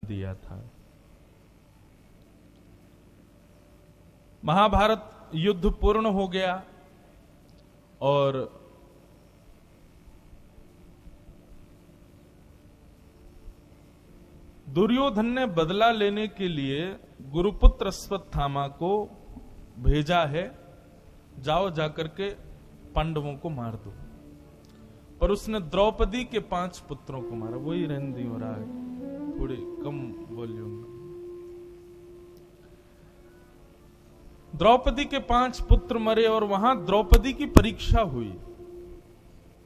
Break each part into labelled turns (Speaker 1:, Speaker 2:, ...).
Speaker 1: दिया था। महाभारत युद्ध पूर्ण हो गया और दुर्योधन ने बदला लेने के लिए गुरुपुत्र अश्वत्थामा को भेजा है, जाओ जाकर के पांडवों को मार दो। पर उसने द्रौपदी के 5 पुत्रों को मारा। वही रंदी हो रहा है, थोड़ी कम वॉल्यूम। द्रौपदी के 5 पुत्र मरे और वहां द्रौपदी की परीक्षा हुई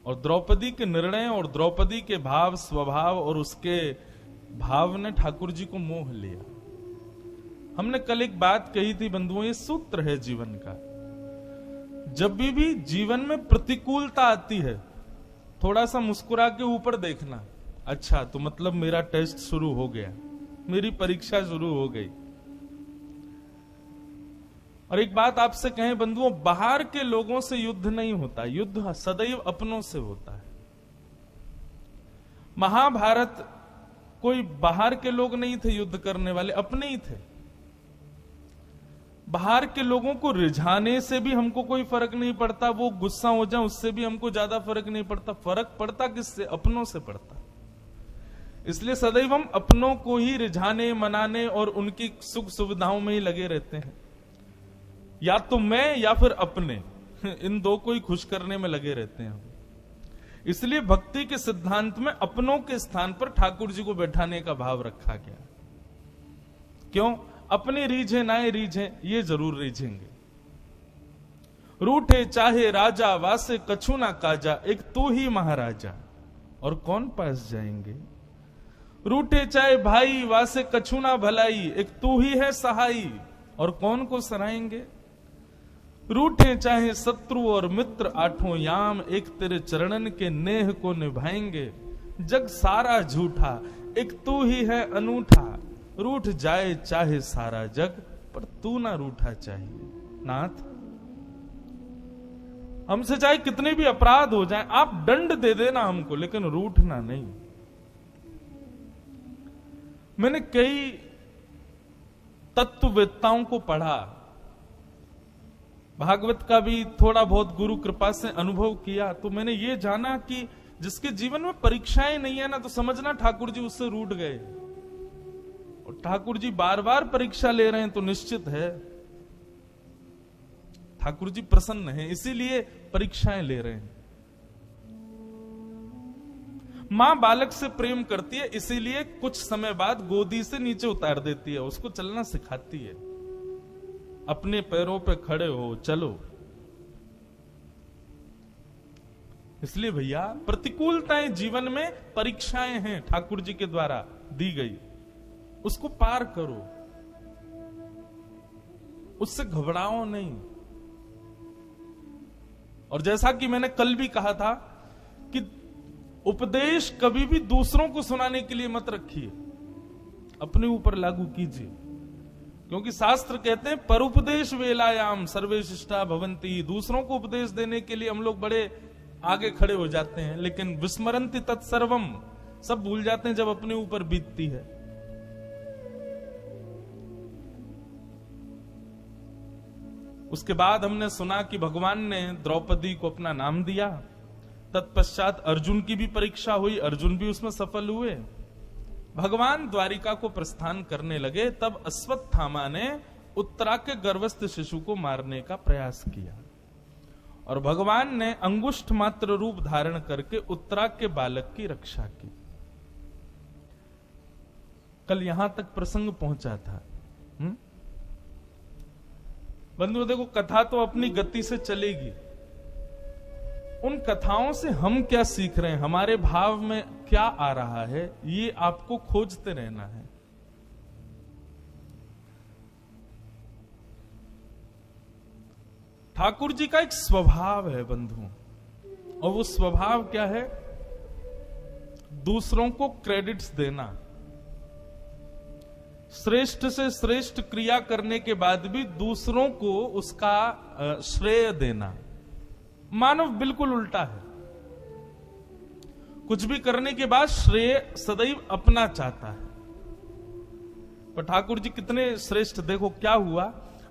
Speaker 1: और द्रौपदी के निर्णय और द्रौपदी के भाव स्वभाव और उसके भाव ने ठाकुर जी को मोह लिया। हमने कल एक बात कही थी बंधुओं, ये सूत्र है जीवन का। जब भी जीवन में प्रतिकूलता आती है, थोड़ा सा मुस्कुरा के ऊपर देखना, अच्छा तो मतलब मेरा टेस्ट शुरू हो गया, मेरी परीक्षा शुरू हो गई। और एक बात आपसे कहें बंधुओं, बाहर के लोगों से युद्ध नहीं होता, युद्ध सदैव अपनों से होता है। महाभारत कोई बाहर के लोग नहीं थे युद्ध करने वाले, अपने ही थे। बाहर के लोगों को रिझाने से भी हमको कोई फर्क नहीं पड़ता, वो गुस्सा हो जाए उससे भी हमको ज्यादा फर्क नहीं पड़ता। फर्क पड़ता किससे? अपनों से पड़ता। इसलिए सदैव हम अपनों को ही रिझाने, मनाने और उनकी सुख सुविधाओं में ही लगे रहते हैं। या तो मैं या फिर अपने, इन दो को ही खुश करने में लगे रहते हैं हम। इसलिए भक्ति के सिद्धांत में अपनों के स्थान पर ठाकुर जी को बैठाने का भाव रखा गया। क्यों? अपने रीझे नाए रीझे, ये जरूर रीझेंगे। रूठे चाहे राजा वासे कछु ना काजा, एक तू ही महाराजा और कौन पास जाएंगे। रूठे चाहे भाई वासे कछु ना भलाई, एक तू ही है सहाई और कौन को सराएंगे। रूठे चाहे शत्रु और मित्र आठों याम, एक तेरे चरणन के नेह को निभाएंगे। जग सारा झूठा, एक तू ही है अनूठा, रूठ जाए चाहे सारा जग, पर तू ना रूठा चाहिए। नाथ, हमसे चाहे कितने भी अपराध हो जाएं, आप दंड दे देना हमको, लेकिन रूठना नहीं। मैंने कई तत्ववेत्ताओं को पढ़ा, भागवत का भी थोड़ा बहुत गुरु कृपा से अनुभव किया, तो मैंने ये जाना कि जिसके जीवन में परीक्षाएं नहीं है ना, तो समझना ठाकुर जी उससे रूठ गए। और ठाकुर जी बार बार परीक्षा ले रहे हैं तो निश्चित है ठाकुर जी प्रसन्न हैं, इसीलिए परीक्षाएं ले रहे हैं। मां बालक से प्रेम करती है, इसीलिए कुछ समय बाद गोदी से नीचे उतार देती है, उसको चलना सिखाती है। अपने पैरों पे खड़े हो, चलो। इसलिए भैया, प्रतिकूलताएं जीवन में परीक्षाएं हैं ठाकुर जी के द्वारा दी गई, उसको पार करो, उससे घबराओ नहीं। और जैसा कि मैंने कल भी कहा था कि उपदेश कभी भी दूसरों को सुनाने के लिए मत रखिए, अपने ऊपर लागू कीजिए। क्योंकि शास्त्र कहते हैं परोपदेश वेलायाम सर्वे शिष्टा भवंती। दूसरों को उपदेश देने के लिए हम लोग बड़े आगे खड़े हो जाते हैं, लेकिन विस्मरन्ति तत्सर्वम, सब भूल जाते हैं जब अपने ऊपर बीतती है। उसके बाद हमने सुना कि भगवान ने द्रौपदी को अपना नाम दिया। तत्पश्चात अर्जुन की भी परीक्षा हुई, अर्जुन भी उसमें सफल हुए। भगवान द्वारिका को प्रस्थान करने लगे, तब अश्वत्थामा ने उत्तरा के गर्भस्थ शिशु को मारने का प्रयास किया और भगवान ने अंगुष्ठ मात्र रूप धारण करके उत्तरा के बालक की रक्षा की। कल यहां तक प्रसंग पहुंचा था। बंधुओं देखो, कथा तो अपनी गति से चलेगी। उन कथाओं से हम क्या सीख रहे हैं, हमारे भाव में क्या आ रहा है, ये आपको खोजते रहना है। ठाकुर जी का एक स्वभाव है बंधुओं, और वो स्वभाव क्या है? दूसरों को क्रेडिट्स देना। श्रेष्ठ से श्रेष्ठ क्रिया करने के बाद भी दूसरों को उसका श्रेय देना। मानव बिल्कुल उल्टा है, कुछ भी करने के बाद श्रेय सदैव अपना चाहता है। पर ठाकुर जी कितने श्रेष्ठ, देखो क्या हुआ,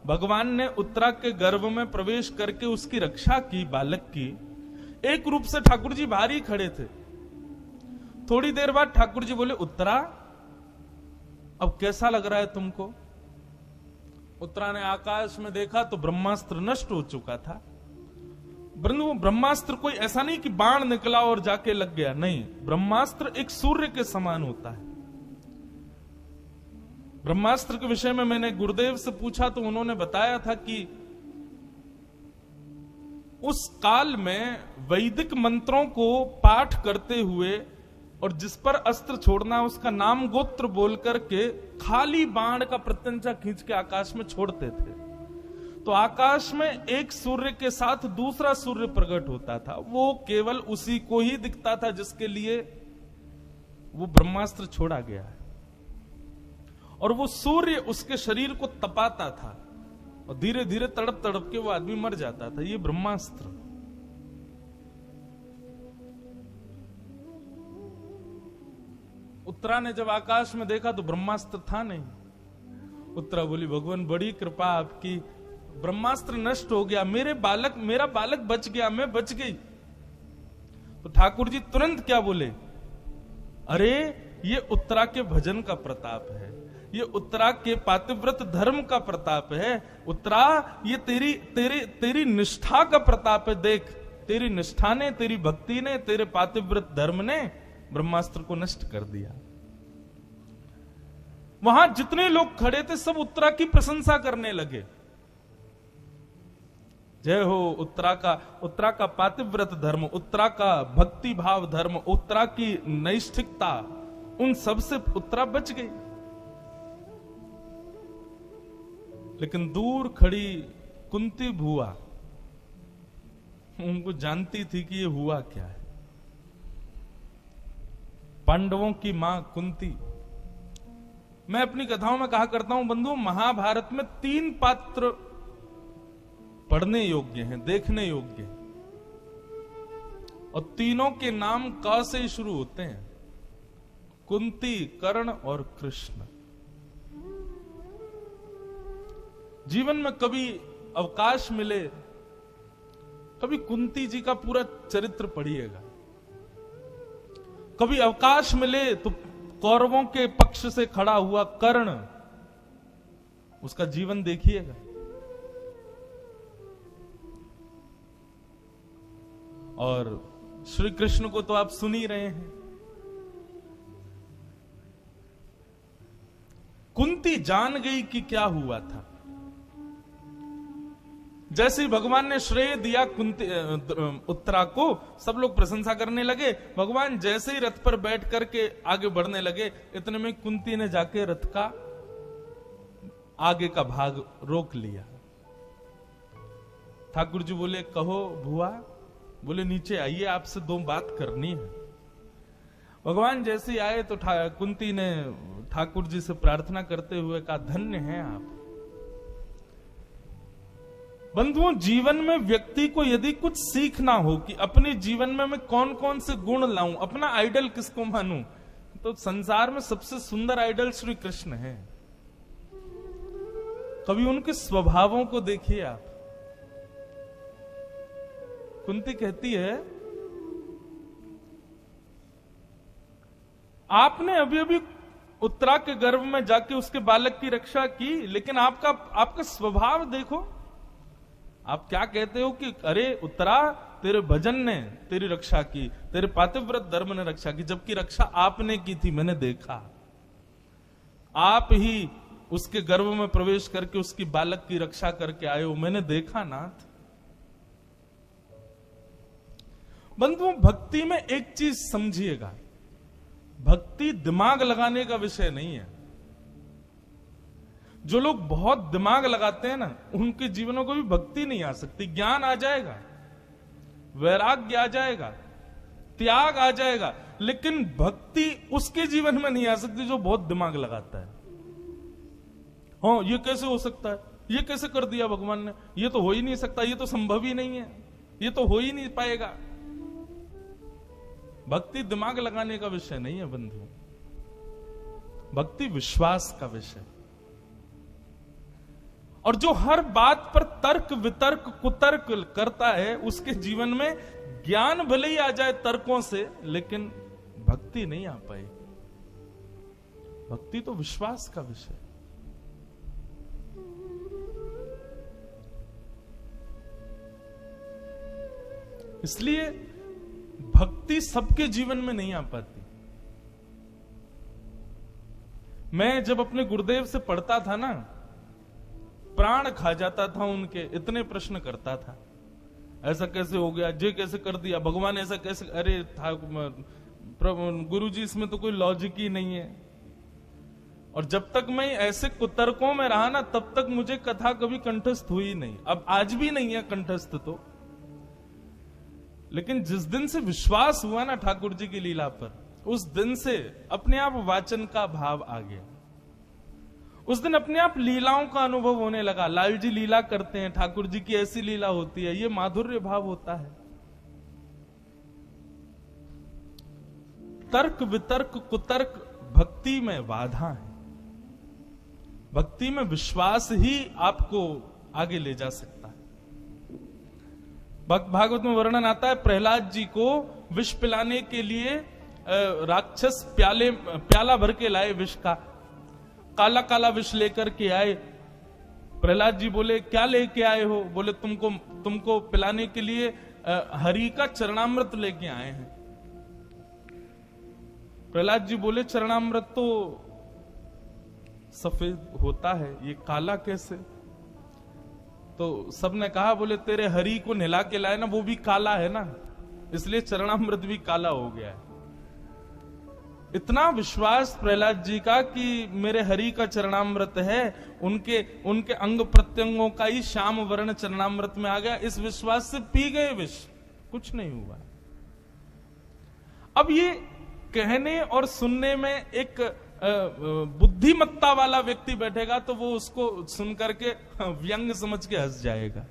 Speaker 1: भगवान ने उत्तरा के गर्भ में प्रवेश करके उसकी रक्षा की, बालक की। एक रूप से ठाकुर जी बाहर ही खड़े थे। थोड़ी देर बाद ठाकुर जी बोले, उत्तरा अब कैसा लग रहा है तुमको? उत्तरा ने आकाश में देखा तो ब्रह्मास्त्र नष्ट हो चुका था। वो ब्रह्मास्त्र कोई ऐसा नहीं कि बाण निकला और जाके लग गया, नहीं, ब्रह्मास्त्र एक सूर्य के समान होता है। ब्रह्मास्त्र के विषय में मैंने गुरुदेव से पूछा तो उन्होंने बताया था कि उस काल में वैदिक मंत्रों को पाठ करते हुए और जिस पर अस्त्र छोड़ना उसका नाम गोत्र बोल करके खाली बाण का प्रत्यंचा खींच के आकाश में छोड़ते थे। तो आकाश में एक सूर्य के साथ दूसरा सूर्य प्रकट होता था, वो केवल उसी को ही दिखता था जिसके लिए वो ब्रह्मास्त्र छोड़ा गया है। और वो सूर्य उसके शरीर को तपाता था और धीरे धीरे तड़प तड़प के वो आदमी मर जाता था। ये ब्रह्मास्त्र। उत्तरा ने जब आकाश में देखा तो ब्रह्मास्त्र था नहीं। उत्तरा बोली, भगवान बड़ी कृपा आपकी, ब्रह्मास्त्र नष्ट हो गया, मेरा बालक बच गया, मैं बच गई। तो ठाकुर जी तुरंत क्या बोले, अरे ये उत्तरा के भजन का प्रताप है, ये उत्तरा के पातिव्रत धर्म का प्रताप है। उत्तरा ये तेरी निष्ठा का प्रताप है। देख, तेरी निष्ठा ने, तेरी भक्ति ने, तेरे पातिव्रत धर्म ने ब्रह्मास्त्र को नष्ट कर दिया। वहां जितने लोग खड़े थे सब उत्तरा की प्रशंसा करने लगे। जय हो उत्तरा का पातिव्रत धर्म, उत्तरा का भक्ति भाव धर्म, उत्तरा की नैष्ठिकता, उन सब से उत्तरा बच गई। लेकिन दूर खड़ी कुंती भुआ उनको जानती थी कि ये हुआ क्या है। पांडवों की मां कुंती। मैं अपनी कथाओं में कहा करता हूं बंधुओं, महाभारत में 3 पात्र पढ़ने योग्य हैं, देखने योग्य हैं, और तीनों के नाम क से ही शुरू होते हैं, कुंती, कर्ण और कृष्ण। जीवन में कभी अवकाश मिले, कभी कुंती जी का पूरा चरित्र पढ़िएगा। कभी अवकाश मिले तो कौरवों के पक्ष से खड़ा हुआ कर्ण, उसका जीवन देखिएगा। और श्री कृष्ण को तो आप सुन ही रहे हैं। कुंती जान गई कि क्या हुआ था। जैसे ही भगवान ने श्रेय दिया उत्तरा को, सब लोग प्रशंसा करने लगे। भगवान जैसे ही रथ पर बैठ करके आगे बढ़ने लगे, इतने में कुंती ने जाके रथ का आगे का भाग रोक लिया। ठाकुर जी बोले, कहो भुआ। बोले, नीचे आइए, आपसे 2 बात करनी है। भगवान जैसे ही आए तो कुंती ने ठाकुर जी से प्रार्थना करते हुए कहा, धन्य हैं आप। बंधुओं, जीवन में व्यक्ति को यदि कुछ सीखना हो कि अपने जीवन में मैं कौन कौन से गुण लाऊं, अपना आइडल किसको मानूं, तो संसार में सबसे सुंदर आइडल श्री कृष्ण है। कभी उनके स्वभावों को देखिए आप। कुंती कहती है, आपने अभी अभी उत्तरा के गर्भ में जाके उसके बालक की रक्षा की, लेकिन आपका स्वभाव देखो। आप क्या कहते हो कि अरे उत्तरा, तेरे भजन ने तेरी रक्षा की, तेरे पातिव्रत धर्म ने रक्षा की, जबकि रक्षा आपने की थी। मैंने देखा, आप ही उसके गर्भ में प्रवेश करके उसकी बालक की रक्षा करके आए हो, मैंने देखा नाथ। बंधुओं, भक्ति में एक चीज समझिएगा, भक्ति दिमाग लगाने का विषय नहीं है। जो लोग बहुत दिमाग लगाते हैं ना, उनके जीवनों को भी भक्ति नहीं आ सकती। ज्ञान आ जाएगा, वैराग्य आ जाएगा, त्याग आ जाएगा, लेकिन भक्ति उसके जीवन में नहीं आ सकती जो बहुत दिमाग लगाता है। हाँ, ये कैसे हो सकता है, ये कैसे कर दिया भगवान ने, ये तो हो ही नहीं सकता, ये तो संभव ही नहीं है, ये तो हो ही नहीं पाएगा। भक्ति दिमाग लगाने का विषय नहीं है बंधु। भक्ति विश्वास का विषय। और जो हर बात पर तर्क वितर्क कुतर्क करता है, उसके जीवन में ज्ञान भले ही आ जाए तर्कों से, लेकिन भक्ति नहीं आ पाएगी। भक्ति तो विश्वास का विषय। इसलिए भक्ति सबके जीवन में नहीं आ पाती। मैं जब अपने गुरुदेव से पढ़ता था ना, प्राण खा जाता था उनके, इतने प्रश्न करता था। ऐसा कैसे हो गया, जे कैसे कर दिया, भगवान ऐसा कैसे, अरे था गुरुजी इसमें तो कोई लॉजिक ही नहीं है। और जब तक मैं ऐसे कुतर्कों में रहा ना, तब तक मुझे कथा कभी कंठस्थ हुई नहीं। अब आज भी नहीं है कंठस्थ तो, लेकिन जिस दिन से विश्वास हुआ ना ठाकुर जी की लीला पर, उस दिन से अपने आप वाचन का भाव आ गया। उस दिन अपने आप लीलाओं का अनुभव होने लगा। लाल जी लीला करते हैं, ठाकुर जी की ऐसी लीला होती है, ये माधुर्य भाव होता है। तर्क वितर्क कुतर्क भक्ति में बाधा है। भक्ति में विश्वास ही आपको आगे ले जा सकता है। भागवत में वर्णन आता है, प्रहलाद जी को विष पिलाने के लिए राक्षस प्याला भर के लाए विष का, काला काला विष लेकर के आए। प्रहलाद जी बोले क्या लेके आए हो? बोले तुमको पिलाने के लिए हरि का चरणामृत लेके आए हैं। प्रहलाद जी बोले चरणामृत तो सफेद होता है, ये काला कैसे? तो सबने कहा, बोले तेरे हरि को नहला के लाए ना, वो भी काला है ना, इसलिए चरणामृत भी काला हो गया है। इतना विश्वास प्रहलाद जी का कि मेरे हरि का चरणामृत है, उनके अंग प्रत्यंगों का ही श्याम वर्ण चरणामृत में आ गया। इस विश्वास से पी गए विष, कुछ नहीं हुआ। अब ये कहने और सुनने में एक बुद्धिमत्ता वाला व्यक्ति बैठेगा तो वो उसको सुन करके व्यंग समझ के हंस जाएगा,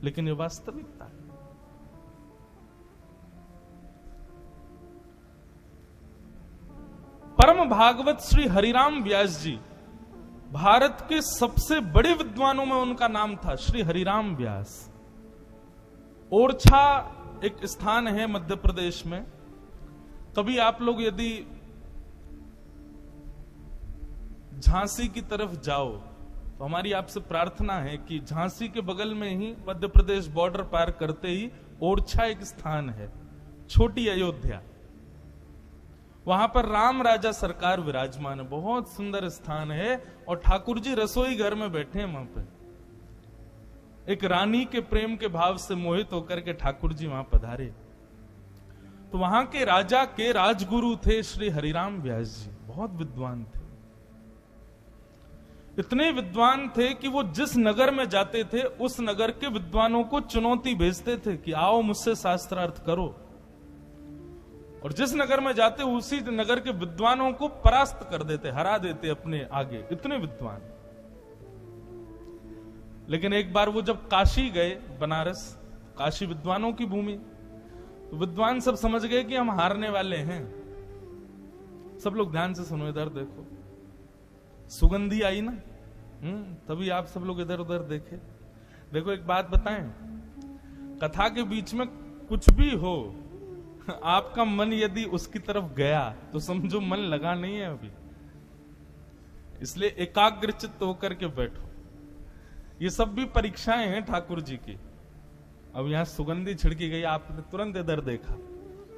Speaker 1: लेकिन ये वास्तविकता है। परम भागवत श्री हरिराम व्यास जी, भारत के सबसे बड़े विद्वानों में उनका नाम था, श्री हरिराम व्यास। ओरछा एक स्थान है मध्य प्रदेश में। कभी आप लोग यदि झांसी की तरफ जाओ तो हमारी आपसे प्रार्थना है कि झांसी के बगल में ही मध्य प्रदेश बॉर्डर पार करते ही ओरछा एक स्थान है, छोटी अयोध्या। वहां पर राम राजा सरकार विराजमान है, बहुत सुंदर स्थान है। और ठाकुर जी रसोई घर में बैठे हैं वहां पे। एक रानी के प्रेम के भाव से मोहित होकर के ठाकुर जी वहां पधारे। तो वहां के राजा के राजगुरु थे श्री हरिराम व्यास जी, बहुत विद्वान थे। इतने विद्वान थे कि वो जिस नगर में जाते थे उस नगर के विद्वानों को चुनौती भेजते थे कि आओ मुझसे शास्त्रार्थ करो। और जिस नगर में जाते उसी नगर के विद्वानों को परास्त कर देते, हरा देते अपने आगे, इतने विद्वान। लेकिन एक बार वो जब काशी गए, बनारस, काशी विद्वानों की भूमि, तो विद्वान सब समझ गए कि हम हारने वाले हैं। सब लोग ध्यान से सुनो, इधर देखो, सुगंधी आई ना, तभी आप सब लोग इधर उधर देखे। देखो एक बात बताएं, कथा के बीच में कुछ भी हो, आपका मन यदि उसकी तरफ गया तो समझो मन लगा नहीं है अभी। इसलिए एकाग्रचित्त होकर के बैठो। ये सब भी परीक्षाएं हैं ठाकुर जी की। अब यहां सुगंधी छिड़की गई, आपने तुरंत इधर देखा।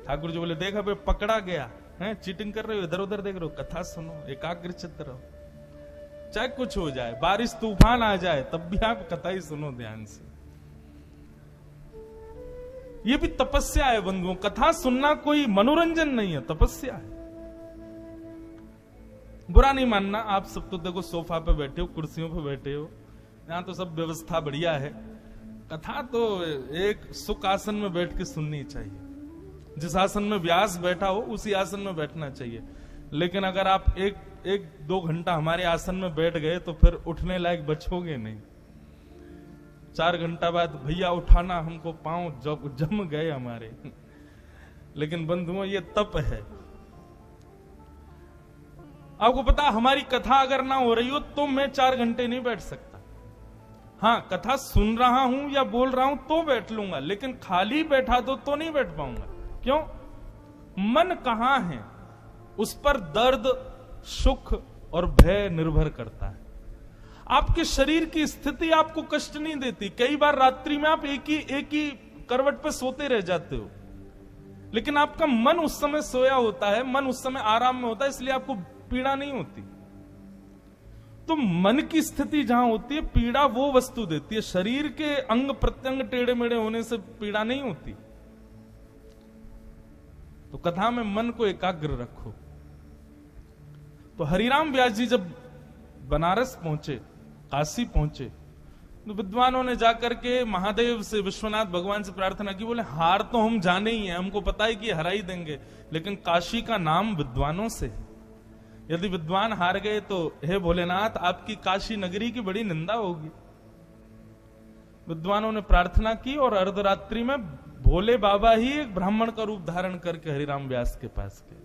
Speaker 1: ठाकुर जी बोले देखा भाई पकड़ा गया है, चीटिंग कर रहे हो, इधर उधर देख रहे हो, कथा सुनो, एकाग्रचित्त रहो। चाहे कुछ हो जाए, बारिश तूफान आ जाए, तब भी आप कथा ही सुनो ध्यान से। ये भी तपस्या है बंधुओं। कथा सुनना कोई मनोरंजन नहीं है, तपस्या है। बुरा नहीं मानना, आप सब तो देखो सोफा पे बैठे हो, कुर्सियों पे बैठे हो, यहां तो सब व्यवस्था बढ़िया है। कथा तो एक सुख आसन में बैठ के सुननी चाहिए। जिस आसन में व्यास बैठा हो उसी आसन में बैठना चाहिए। लेकिन अगर आप एक दो घंटा हमारे आसन में बैठ गए तो फिर उठने लायक बचोगे नहीं। 4 घंटा बाद भैया उठाना, हमको पांव जम गए हमारे। लेकिन बंधुओं ये तप है। आपको पता, हमारी कथा अगर ना हो रही हो तो मैं 4 घंटे नहीं बैठ सकता। हाँ, कथा सुन रहा हूं या बोल रहा हूं तो बैठ लूंगा, लेकिन खाली बैठा दो तो नहीं बैठ पाऊंगा। क्यों? मन कहां है, उस पर दर्द, सुख और भय निर्भर करता है। आपके शरीर की स्थिति आपको कष्ट नहीं देती। कई बार रात्रि में आप एक ही करवट पे सोते रह जाते हो, लेकिन आपका मन उस समय सोया होता है, मन उस समय आराम में होता है, इसलिए आपको पीड़ा नहीं होती। तो मन की स्थिति जहां होती है, पीड़ा वो वस्तु देती है। शरीर के अंग प्रत्यंग टेढ़े मेढ़े होने से पीड़ा नहीं होती। तो कथा में मन को एकाग्र रखो। तो हरिराम व्यास जी जब बनारस पहुंचे, काशी पहुंचे, तो विद्वानों ने जाकर के महादेव से, विश्वनाथ भगवान से प्रार्थना की। बोले हार तो हम जाने ही हैं, हमको पता है कि हरा ही देंगे, लेकिन काशी का नाम विद्वानों से है। यदि विद्वान हार गए तो हे भोलेनाथ, आपकी काशी नगरी की बड़ी निंदा होगी। विद्वानों ने प्रार्थना की और अर्धरात्रि में भोले बाबा ही एक ब्राह्मण का रूप धारण करके हरिराम व्यास के पास गए।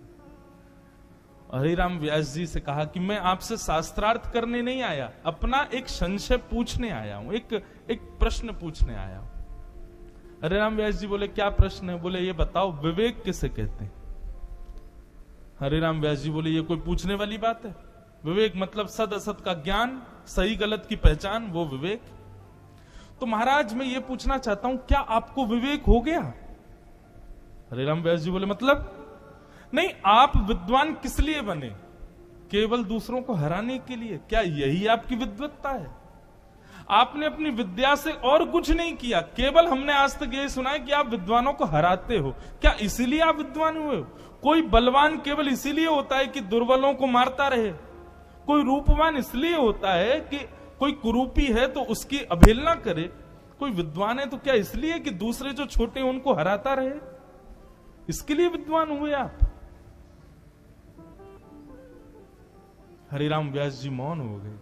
Speaker 1: हरिराम व्यास जी से कहा कि मैं आपसे शास्त्रार्थ करने नहीं आया, अपना एक संशय पूछने आया हूं, एक प्रश्न पूछने आया हूं। हरिराम व्यास जी बोले क्या प्रश्न है? बोले ये बताओ, विवेक किसे कहते हैं? हरिराम व्यास जी बोले ये कोई पूछने वाली बात है? विवेक मतलब सद असत का ज्ञान, सही गलत की पहचान, वो विवेक। तो महाराज मैं ये पूछना चाहता हूं, क्या आपको विवेक हो गया? हरिराम व्यास जी बोले मतलब? नहीं, आप विद्वान किस लिए बने? केवल दूसरों को हराने के लिए? क्या यही आपकी विद्वत्ता है? आपने अपनी विद्या से और कुछ नहीं किया, केवल हमने आज तक यही सुना है कि आप विद्वानों को हराते हो। क्या इसीलिए आप विद्वान हुए हो? कोई बलवान केवल इसीलिए होता है कि दुर्बलों को मारता रहे? कोई रूपवान इसलिए होता है कि कोई कुरूपी है तो उसकी अवहेलना करे? कोई विद्वान है तो क्या इसलिए कि दूसरे जो छोटे हैं उनको हराता रहे? इसके लिए विद्वान हुए आप? हरिराम व्यास जी मौन हो गए।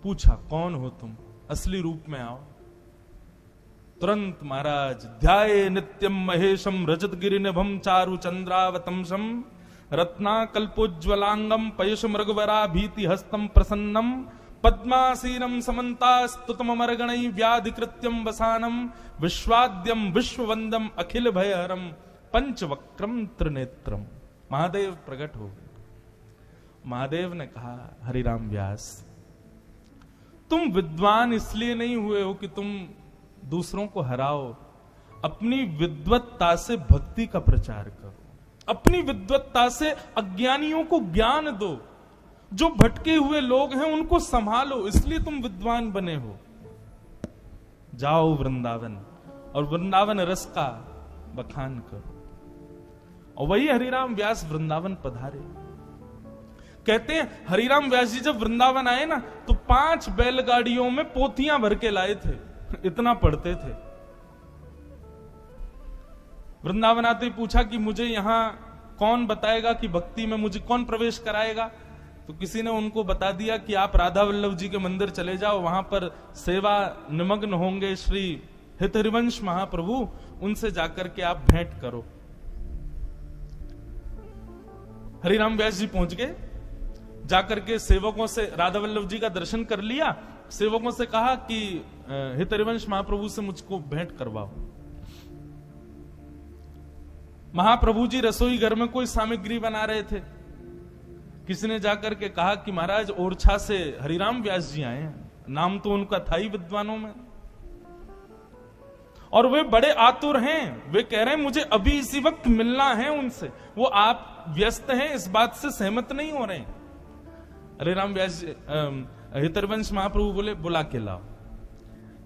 Speaker 1: पूछा कौन हो तुम, असली रूप में आओ। तुरंत महाराज ध्याये नित्यम महेशम रजत गिरिनिभम चारु चंद्रावतंसम रत्ना कल्पोज्वलांगम पयश मृगवरा भीति हस्तम प्रसन्नम पद्मासीनम समन्तास्तुतमर्गणै व्याधिकृत्यम वसानम विश्वाद्यम विश्ववंदम अखिल भयहरम पंचवक्रम त्रिनेत्रम। महादेव प्रकट हो गए। महादेव ने कहा हरिराम व्यास, तुम विद्वान इसलिए नहीं हुए हो कि तुम दूसरों को हराओ, अपनी विद्वत्ता से भक्ति का प्रचार करो, अपनी विद्वत्ता से अज्ञानियों को ज्ञान दो, जो भटके हुए लोग हैं उनको संभालो, इसलिए तुम विद्वान बने हो। जाओ वृंदावन और वृंदावन रस का बखान करो। और वही हरिराम व्यास वृंदावन पधारे। कहते हैं हरिराम व्यास जी जब वृंदावन आए ना तो 5 बैलगाड़ियों में पोथियां भर के लाए थे, इतना पढ़ते थे। वृंदावन आते ही पूछा कि मुझे यहां कौन बताएगा कि भक्ति में मुझे कौन प्रवेश कराएगा? तो किसी ने उनको बता दिया कि आप राधा वल्लभ जी के मंदिर चले जाओ, वहां पर सेवा निमग्न होंगे श्री हित हरिवंश महाप्रभु, उनसे जाकर के आप भेंट करो। हरिराम व्यास जी पहुंच गए, जाकर के सेवकों से राधा वल्लभ जी का दर्शन कर लिया, सेवकों से कहा कि हित हरिवंश महाप्रभु से मुझको भेंट करवाओ। महाप्रभु जी रसोई घर में कोई सामग्री बना रहे थे। किसी ने जाकर के कहा कि महाराज ओरछा से हरिराम व्यास जी आए हैं, नाम तो उनका था ही विद्वानों में, और वे बड़े आतुर हैं, वे कह रहे हैं मुझे अभी इसी वक्त मिलना है उनसे। वो आप व्यस्त हैं इस बात से सहमत नहीं हो रहे हैं। हरिराम व्यास हित हरिवंश महाप्रभु बोले बुला के लाओ।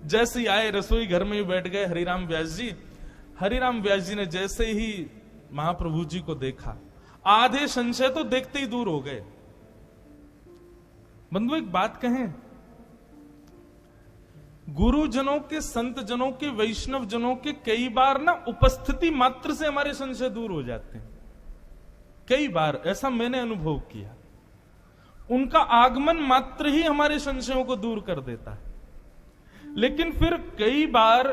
Speaker 1: जैसे ही आए रसोई घर में ही बैठ गए हरिराम व्यास जी। हरिराम व्यास जी ने जैसे ही महाप्रभु जी को देखा, आधे संशय तो देखते ही दूर हो गए। बंधु एक बात कहें, गुरुजनों के, संत जनों के, वैष्णव जनों के कई बार ना उपस्थिति मात्र से हमारे संशय दूर हो जाते हैं। कई बार ऐसा मैंने अनुभव किया। उनका आगमन मात्र ही हमारे संशयों को दूर कर देता है। लेकिन फिर कई बार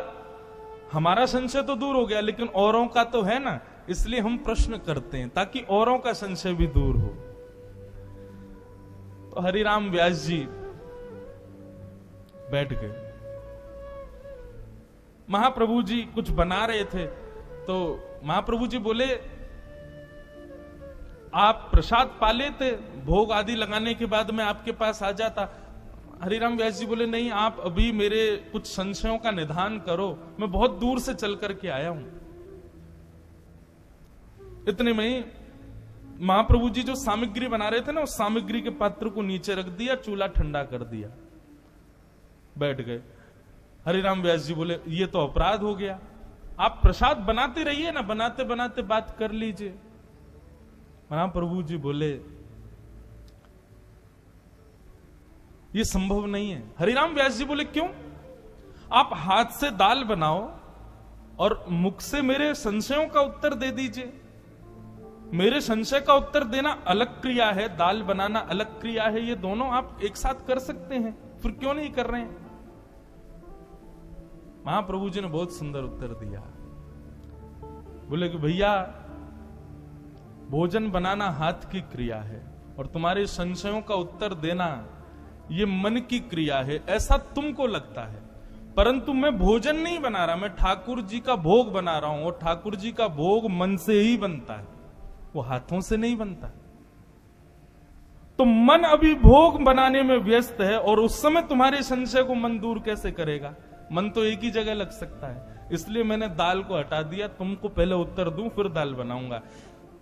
Speaker 1: हमारा संशय तो दूर हो गया, लेकिन औरों का तो है ना, इसलिए हम प्रश्न करते हैं ताकि औरों का संशय भी दूर हो। तो हरिराम व्यास जी बैठ गए। महाप्रभु जी कुछ बना रहे थे, तो महाप्रभु जी बोले, आप प्रसाद पा लेते, भोग आदि लगाने के बाद मैं आपके पास आ जाता। हरिराम व्यास जी बोले, नहीं, आप अभी मेरे कुछ संशयों का निदान करो, मैं बहुत दूर से चल करके आया हूं। इतने में ही महाप्रभु जी जो सामग्री बना रहे थे ना, उस सामग्री के पात्र को नीचे रख दिया, चूल्हा ठंडा कर दिया, बैठ गए। हरिराम व्यास जी बोले, ये तो अपराध हो गया, आप प्रसाद बनाते रहिए ना, बनाते बनाते बात कर लीजिए। महाप्रभु जी बोले, ये संभव नहीं है। हरिराम व्यास जी बोले, क्यों? आप हाथ से दाल बनाओ और मुख से मेरे संशयों का उत्तर दे दीजिए। मेरे संशय का उत्तर देना अलग क्रिया है, दाल बनाना अलग क्रिया है, ये दोनों आप एक साथ कर सकते हैं, फिर क्यों नहीं कर रहे हैं? महाप्रभु जी ने बहुत सुंदर उत्तर दिया। बोले कि भैया, भोजन बनाना हाथ की क्रिया है और तुम्हारे संशयों का उत्तर देना ये मन की क्रिया है, ऐसा तुमको लगता है, परंतु मैं भोजन नहीं बना रहा, मैं ठाकुर जी का भोग बना रहा हूं, और ठाकुर जी का भोग मन से ही बनता है, वो हाथों से नहीं बनता। तो मन अभी भोग बनाने में व्यस्त है, और उस समय तुम्हारे संशय को मन दूर कैसे करेगा? मन तो एक ही जगह लग सकता है, इसलिए मैंने दाल को हटा दिया, तुमको पहले उत्तर दूं फिर दाल बनाऊंगा।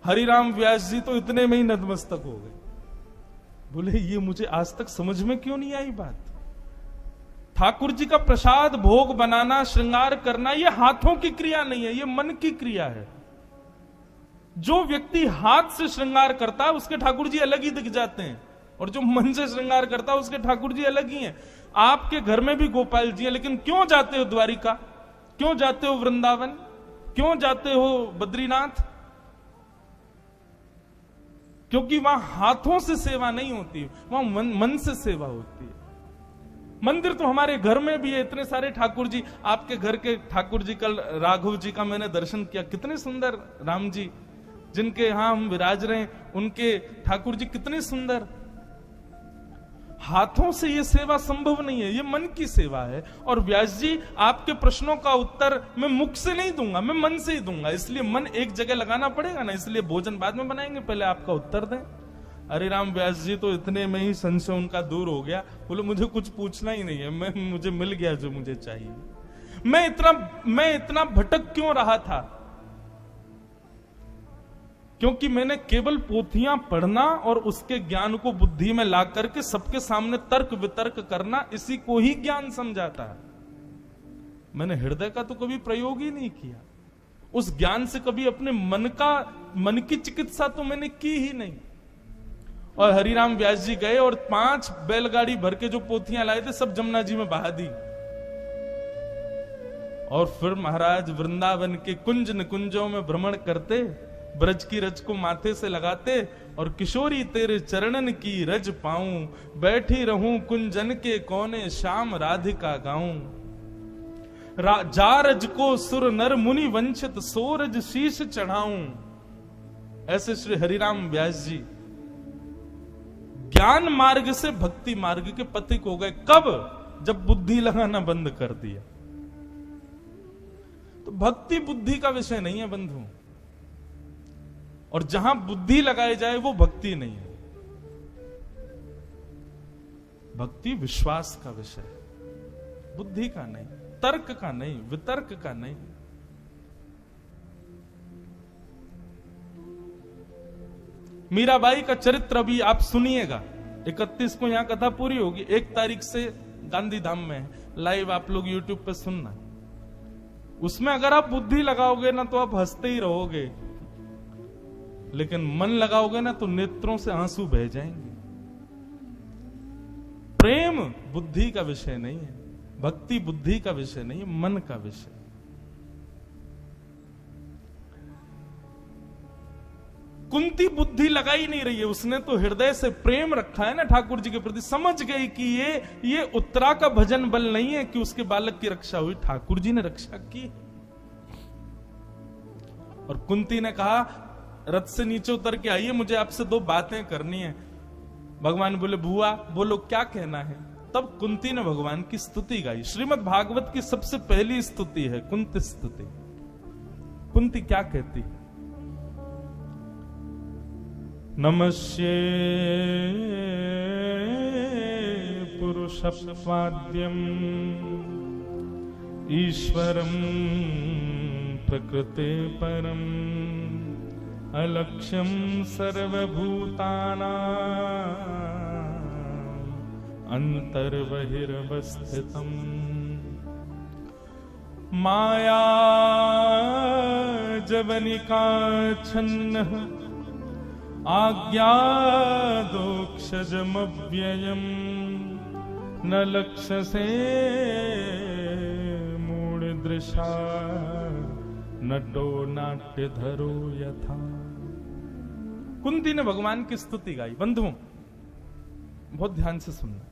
Speaker 1: हरिराम व्यास जी तो इतने में ही नतमस्तक हो गए। बोले, ये मुझे आज तक समझ में क्यों नहीं आई बात? ठाकुर जी का प्रसाद भोग बनाना, श्रृंगार करना, ये हाथों की क्रिया नहीं है, ये मन की क्रिया है। जो व्यक्ति हाथ से श्रृंगार करता है उसके ठाकुर जी अलग ही दिख जाते हैं, और जो मन से श्रृंगार करता है उसके ठाकुर जी अलग ही हैं। आपके घर में भी गोपाल जी है, लेकिन क्यों जाते हो द्वारिका, क्यों जाते हो वृंदावन, क्यों जाते हो बद्रीनाथ? क्योंकि वहां हाथों से सेवा नहीं होती, वहां मन से सेवा होती है। मंदिर तो हमारे घर में भी है, इतने सारे ठाकुर जी। आपके घर के ठाकुर जी, कल राघव जी का मैंने दर्शन किया, कितने सुंदर राम जी जिनके यहां हम विराज रहे हैं, उनके ठाकुर जी कितने सुंदर। हाथों से ये सेवा संभव नहीं है, ये मन की सेवा है। और व्यास जी, आपके प्रश्नों का उत्तर मैं मुख से नहीं दूंगा, मैं मन से ही दूंगा, इसलिए मन एक जगह लगाना पड़ेगा ना, इसलिए भोजन बाद में बनाएंगे, पहले आपका उत्तर दें। हरिराम व्यास जी तो इतने में ही संशय उनका दूर हो गया। बोले, मुझे कुछ पूछना ही नहीं है, मुझे मिल गया जो मुझे चाहिए। मैं इतना भटक क्यों रहा था? क्योंकि मैंने केवल पोथियां पढ़ना और उसके ज्ञान को बुद्धि में ला करके सबके सामने तर्क वितर्क करना, इसी को ही ज्ञान समझाता है। मैंने हृदय का तो कभी प्रयोग ही नहीं किया। उस ज्ञान से कभी अपने मन की चिकित्सा तो मैंने की ही नहीं। और हरिराम व्यास जी गए और 5 बैलगाड़ी भर के जो पोथियां लाए थे सब जमुना जी में बहा दी। और फिर महाराज वृंदावन के कुंज निकुंजों में भ्रमण करते, ब्रज की रज को माथे से लगाते, और किशोरी तेरे चरणन की रज पाऊं, बैठी रहूं कुंजन के कोने, श्याम राधिका गाऊं। जारज को सुर नर मुनि वंचित, सोरज शीश चढ़ाऊं। ऐसे श्री हरिराम व्यास जी ज्ञान मार्ग से भक्ति मार्ग के पथिक हो गए। कब? जब बुद्धि लगाना बंद कर दिया। तो भक्ति बुद्धि का विषय नहीं है बंधु, और जहां बुद्धि लगाई जाए वो भक्ति नहीं है। भक्ति विश्वास का विषय है, बुद्धि का नहीं, तर्क का नहीं, वितर्क का नहीं। मीराबाई का चरित्र अभी आप सुनिएगा। 31 को यहां कथा पूरी होगी, 1 तारीख से गांधीधाम में है, लाइव आप लोग YouTube पे सुनना। उसमें अगर आप बुद्धि लगाओगे ना तो आप हंसते ही रहोगे, लेकिन मन लगाओगे ना तो नेत्रों से आंसू बह जाएंगे। प्रेम बुद्धि का विषय नहीं है, भक्ति बुद्धि का विषय नहीं है, मन का विषय। कुंती बुद्धि लगाई नहीं रही है, उसने तो हृदय से प्रेम रखा है ना ठाकुर जी के प्रति। समझ गई कि ये उत्तरा का भजन बल नहीं है कि उसके बालक की रक्षा हुई, ठाकुर जी ने रक्षा की। और कुंती ने कहा रथ से नीचे उतर के आइए, मुझे आपसे 2 बातें करनी है। भगवान बोले बुआ बोलो क्या कहना है। तब कुंती ने भगवान की स्तुति गाई। श्रीमद् भागवत की सबसे पहली स्तुति है कुंती स्तुति। कुंती क्या कहती? नमस्ये पुरुषपाद्यम ईश्वरम प्रकृते परम अलक्ष्यम सर्वभूतानां अंतर्बहिर्वस्थितम् माया जवनिकाच्छन्नः आज्ञादोक्षजमव्ययम् न लक्ष्यसे मूढदृशा नटो नाट्यधरो यथा। कुंती ने भगवान की स्तुति गाई। बंधुओं बहुत ध्यान से सुनना।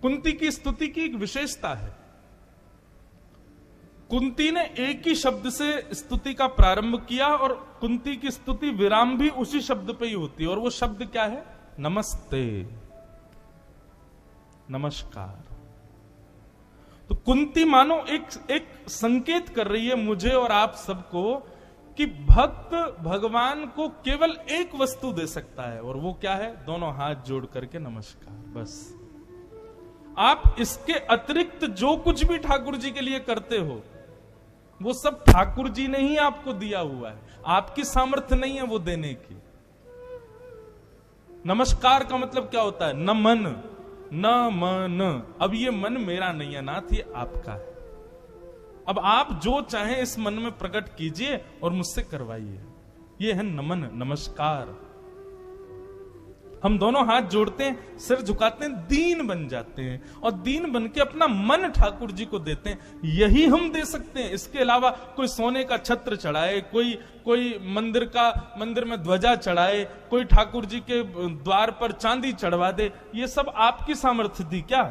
Speaker 1: कुंती की स्तुति की एक विशेषता है, कुंती ने एक ही शब्द से स्तुति का प्रारंभ किया और कुंती की स्तुति विराम भी उसी शब्द पे ही होती है। और वो शब्द क्या है? नमस्ते, नमस्कार। तो कुंती मानो एक संकेत कर रही है मुझे और आप सबको कि भक्त भगवान को केवल एक वस्तु दे सकता है, और वो क्या है? दोनों हाथ जोड़ करके नमस्कार। बस आप इसके अतिरिक्त जो कुछ भी ठाकुर जी के लिए करते हो वो सब ठाकुर जी ने ही आपको दिया हुआ है, आपकी सामर्थ्य नहीं है वो देने की। नमस्कार का मतलब क्या होता है? न मन न मन। अब ये मन मेरा नहीं है, नाथ ये आपका है। अब आप जो चाहें इस मन में प्रकट कीजिए और मुझसे करवाइए। ये है नमन, नमस्कार। हम दोनों हाथ जोड़ते हैं, सिर झुकाते हैं, दीन बन जाते हैं और दीन बन के अपना मन ठाकुर जी को देते हैं। यही हम दे सकते हैं। इसके अलावा कोई सोने का छत्र चढ़ाए, कोई मंदिर में ध्वजा चढ़ाए, कोई ठाकुर जी के द्वार पर चांदी चढ़वा दे, ये सब आपकी सामर्थ्य थी क्या?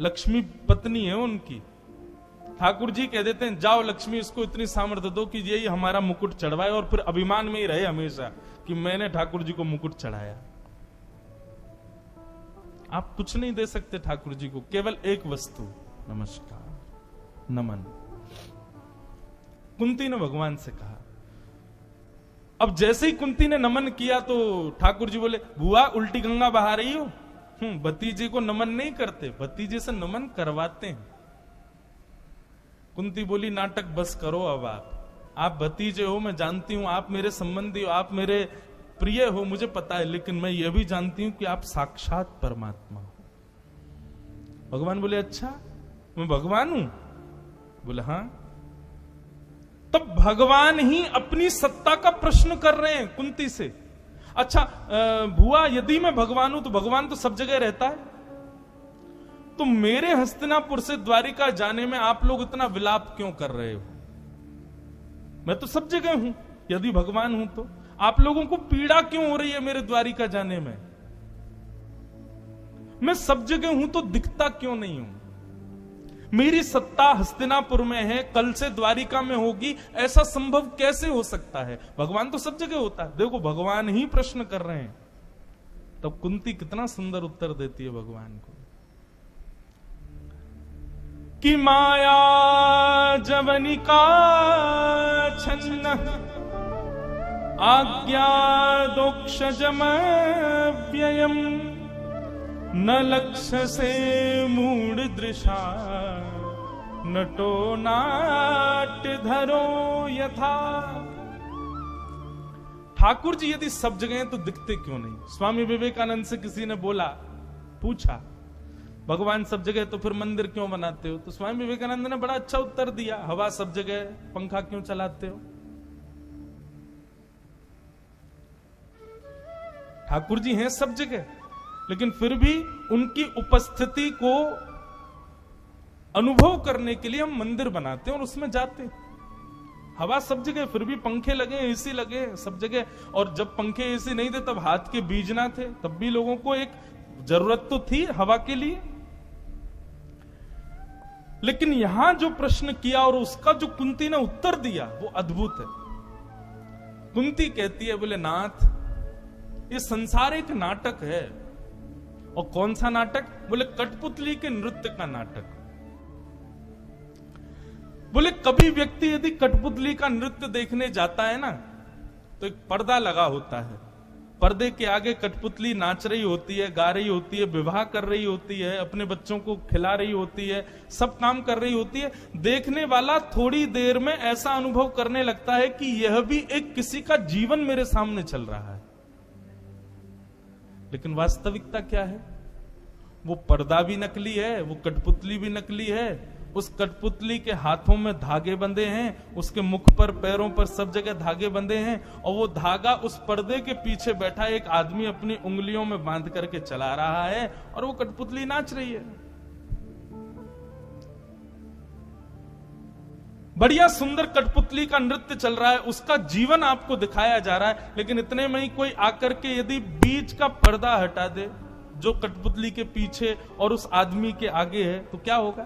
Speaker 1: लक्ष्मी पत्नी है उनकी। ठाकुर जी कह देते हैं जाओ लक्ष्मी इसको इतनी सामर्थ्य दो कि यही हमारा मुकुट चढ़वाए और फिर अभिमान में ही रहे हमेशा कि मैंने ठाकुर जी को मुकुट चढ़ाया। आप कुछ नहीं दे सकते ठाकुर जी को, केवल एक वस्तु, नमस्कार, नमन। कुंती ने भगवान से कहा। अब जैसे ही कुंती ने नमन किया तो ठाकुर जी बोले बुआ उल्टी गंगा बहा रही हो? भतीजे को नमन नहीं करते, भतीजे से नमन करवाते हैं। कुंती बोली नाटक बस करो। अब आप भतीजे हो, मैं जानती हूं, आप मेरे संबंधी हो, आप मेरे प्रिय हो, मुझे पता है, लेकिन मैं यह भी जानती हूं कि आप साक्षात परमात्मा हो। भगवान बोले अच्छा मैं भगवान हूं? बोले हां। तब भगवान ही अपनी सत्ता का प्रश्न कर रहे हैं कुंती से। अच्छा बुआ यदि मैं भगवान हूं तो भगवान तो सब जगह रहता है, तो मेरे हस्तिनापुर से द्वारिका जाने में आप लोग इतना विलाप क्यों कर रहे हो? मैं तो सब जगह हूं। यदि भगवान हूं तो आप लोगों को पीड़ा क्यों हो रही है मेरे द्वारिका जाने में? मैं सब जगह हूं तो दिखता क्यों नहीं हूं? मेरी सत्ता हस्तिनापुर में है, कल से द्वारिका में होगी, ऐसा संभव कैसे हो सकता है? भगवान तो सब जगह होता है। देखो भगवान ही प्रश्न कर रहे हैं। तब कुंती कितना सुंदर उत्तर देती है भगवान को कि माया जवनिका छन्न आज्ञा दोक्षजम व्ययम न लक्ष्य से मूढ़ दृशा नटो नाट्य धरो यथा। ठाकुर जी यदि सब जगह हैं तो दिखते क्यों नहीं? स्वामी विवेकानंद से किसी ने पूछा भगवान सब जगह तो फिर मंदिर क्यों बनाते हो? तो स्वामी विवेकानंद ने बड़ा अच्छा उत्तर दिया, हवा सब जगह, पंखा क्यों चलाते हो? ठाकुर जी हैं सब जगह, लेकिन फिर भी उनकी उपस्थिति को अनुभव करने के लिए हम मंदिर बनाते हैं और उसमें जाते हैं। हवा सब जगह, फिर भी पंखे लगे, एसी लगे सब जगह। और जब पंखे एसी नहीं थे तब हाथ के बीज ना थे, तब भी लोगों को एक जरूरत तो थी हवा के लिए। लेकिन यहां जो प्रश्न किया और उसका जो कुंती ने उत्तर दिया वो अद्भुत है। कुंती कहती है, बोले नाथ, ये संसार एक नाटक है। और कौन सा नाटक? बोले कठपुतली के नृत्य का नाटक। बोले कभी व्यक्ति यदि कठपुतली का नृत्य देखने जाता है ना, तो एक पर्दा लगा होता है, पर्दे के आगे कठपुतली नाच रही होती है, गा रही होती है, विवाह कर रही होती है, अपने बच्चों को खिला रही होती है, सब काम कर रही होती है। देखने वाला थोड़ी देर में ऐसा अनुभव करने लगता है कि यह भी एक किसी का जीवन मेरे सामने चल रहा है। लेकिन वास्तविकता क्या है? वो पर्दा भी नकली है, वो कठपुतली भी नकली है। उस कठपुतली के हाथों में धागे बंधे हैं, उसके मुख पर, पैरों पर, सब जगह धागे बंधे हैं, और वो धागा उस पर्दे के पीछे बैठा एक आदमी अपनी उंगलियों में बांध करके चला रहा है, और वो कठपुतली नाच रही है। बढ़िया सुंदर कठपुतली का नृत्य चल रहा है, उसका जीवन आपको दिखाया जा रहा है। लेकिन इतने में ही कोई आकर के यदि बीच का पर्दा हटा दे जो कठपुतली के पीछे और उस आदमी के आगे है, तो क्या होगा?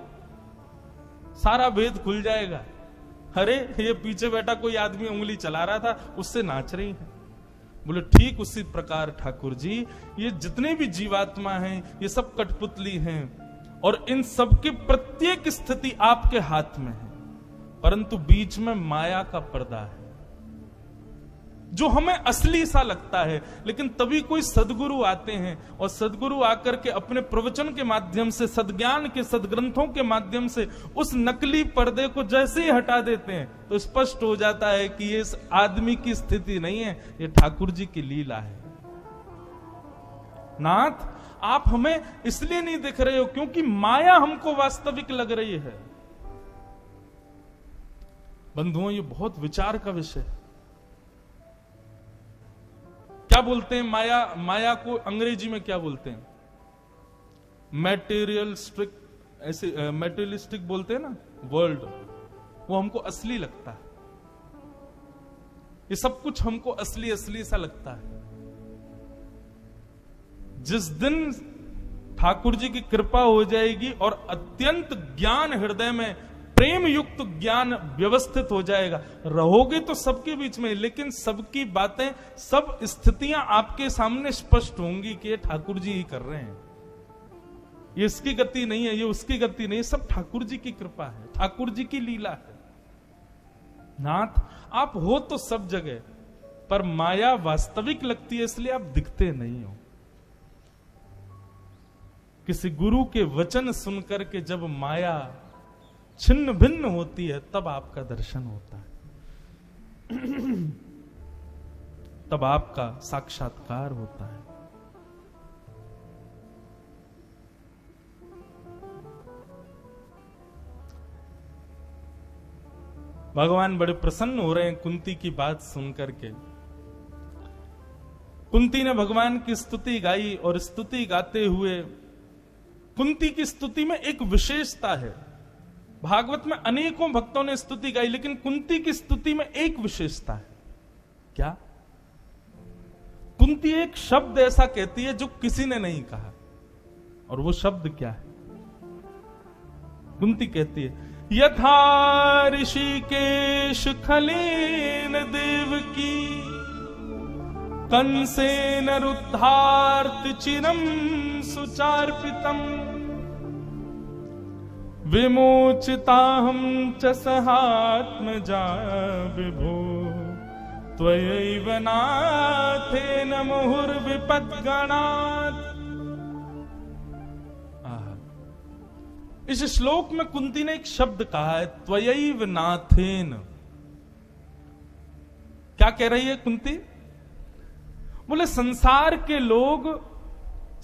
Speaker 1: सारा भेद खुल जाएगा। अरे ये पीछे बैठा कोई आदमी उंगली चला रहा था, उससे नाच रही है। बोले ठीक उसी प्रकार ठाकुर जी, ये जितने भी जीवात्मा हैं, ये सब कठपुतली हैं, और इन सब की प्रत्येक स्थिति आपके हाथ में है, परंतु बीच में माया का पर्दा है जो हमें असली सा लगता है। लेकिन तभी कोई सदगुरु आते हैं, और सदगुरु आकर के अपने प्रवचन के माध्यम से, सद्ज्ञान के, सदग्रंथों के माध्यम से उस नकली पर्दे को जैसे ही हटा देते हैं, तो स्पष्ट हो जाता है कि ये इस आदमी की स्थिति नहीं है, ये ठाकुर जी की लीला है। नाथ, आप हमें इसलिए नहीं दिख रहे हो क्योंकि माया हमको वास्तविक लग रही है। बंधुओं, ये बहुत विचार का विषय है। क्या बोलते हैं माया? माया को अंग्रेजी में क्या बोलते हैं? मैटेरियलिस्टिक, ऐसे मैटेरियलिस्टिक बोलते हैं ना वर्ल्ड। वो हमको असली लगता है, ये सब कुछ हमको असली असली सा लगता है। जिस दिन ठाकुर जी की कृपा हो जाएगी और अत्यंत ज्ञान हृदय में, प्रेम युक्त ज्ञान व्यवस्थित हो जाएगा, रहोगे तो सबके बीच में, लेकिन सबकी बातें, सब स्थितियां आपके सामने स्पष्ट होंगी कि ये ठाकुर जी ही कर रहे हैं, ये इसकी गति नहीं है, ये उसकी गति नहीं है, सब ठाकुर जी की कृपा है, ठाकुर जी की लीला है। नाथ, आप हो तो सब जगह, पर माया वास्तविक लगती है, इसलिए आप दिखते नहीं हो। किसी गुरु के वचन सुनकर के जब माया छिन्न भिन्न होती है, तब आपका दर्शन होता है, तब आपका साक्षात्कार होता है। भगवान बड़े प्रसन्न हो रहे हैं कुंती की बात सुनकर के। कुंती ने भगवान की स्तुति गाई, और स्तुति गाते हुए कुंती की स्तुति में एक विशेषता है। भागवत में अनेकों भक्तों ने स्तुति गाई, लेकिन कुंती की स्तुति में एक विशेषता है। क्या? कुंती एक शब्द ऐसा कहती है जो किसी ने नहीं कहा, और वो शब्द क्या है? कुंती कहती है, यथा ऋषिकेश खलेन देवकी कंसेन रुद्धार्थ चिरम सुचार्पितम विमोचिताहं च सहात्मजा विभो त्वयैव नाथेन मुहुर्विपद्गणात्। इस श्लोक में कुंती ने एक शब्द कहा है, त्वयैव नाथेन। क्या कह रही है कुंती? बोले संसार के लोग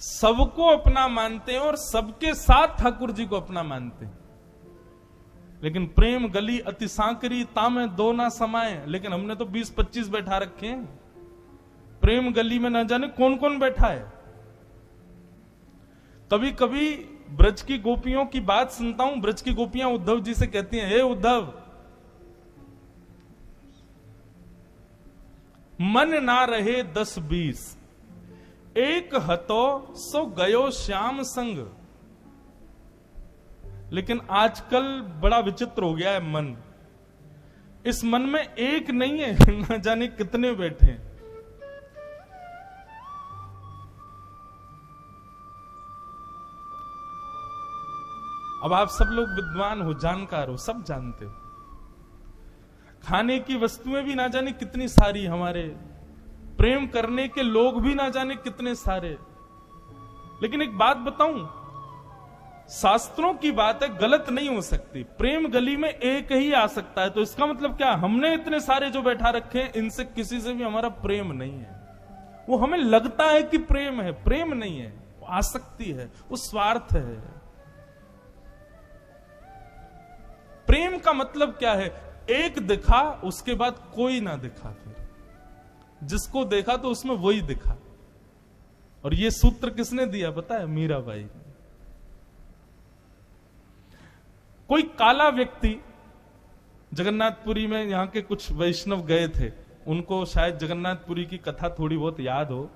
Speaker 1: सबको अपना मानते हैं और सबके साथ ठाकुर जी को अपना मानते हैं, लेकिन प्रेम गली अति सांकरी तामे दो ना समाये। लेकिन हमने तो 20-25 बैठा रखे हैं, प्रेम गली में न जाने कौन कौन बैठा है। कभी कभी ब्रज की गोपियों की बात सुनता हूं, ब्रज की गोपियां उद्धव जी से कहती हैं, हे उद्धव, मन ना रहे 10-20, एक हतो सो गयो श्याम संग। लेकिन आजकल बड़ा विचित्र हो गया है मन। इस मन में एक नहीं है, न जाने कितने बैठे हैं। अब आप सब लोग विद्वान हो, जानकार हो, सब जानते हो, खाने की वस्तुएं भी ना जाने कितनी सारी, हमारे प्रेम करने के लोग भी ना जाने कितने सारे। लेकिन एक बात बताऊं, शास्त्रों की बात है, गलत नहीं हो सकती। प्रेम गली में एक ही आ सकता है, तो इसका मतलब क्या, हमने इतने सारे जो बैठा रखे हैं, इनसे किसी से भी हमारा प्रेम नहीं है। वो हमें लगता है कि प्रेम है, प्रेम नहीं है, वो आसक्ति है, वो स्वार्थ है। प्रेम का मतलब क्या है, एक दिखा, उसके बाद कोई ना दिखा, फिर जिसको देखा तो उसमें वही दिखा। और ये सूत्र किसने दिया पता है? मीराबाई ने। कोई काला व्यक्ति, जगन्नाथपुरी में यहां के कुछ वैष्णव गए थे, उनको शायद जगन्नाथपुरी की कथा थोड़ी बहुत याद हो।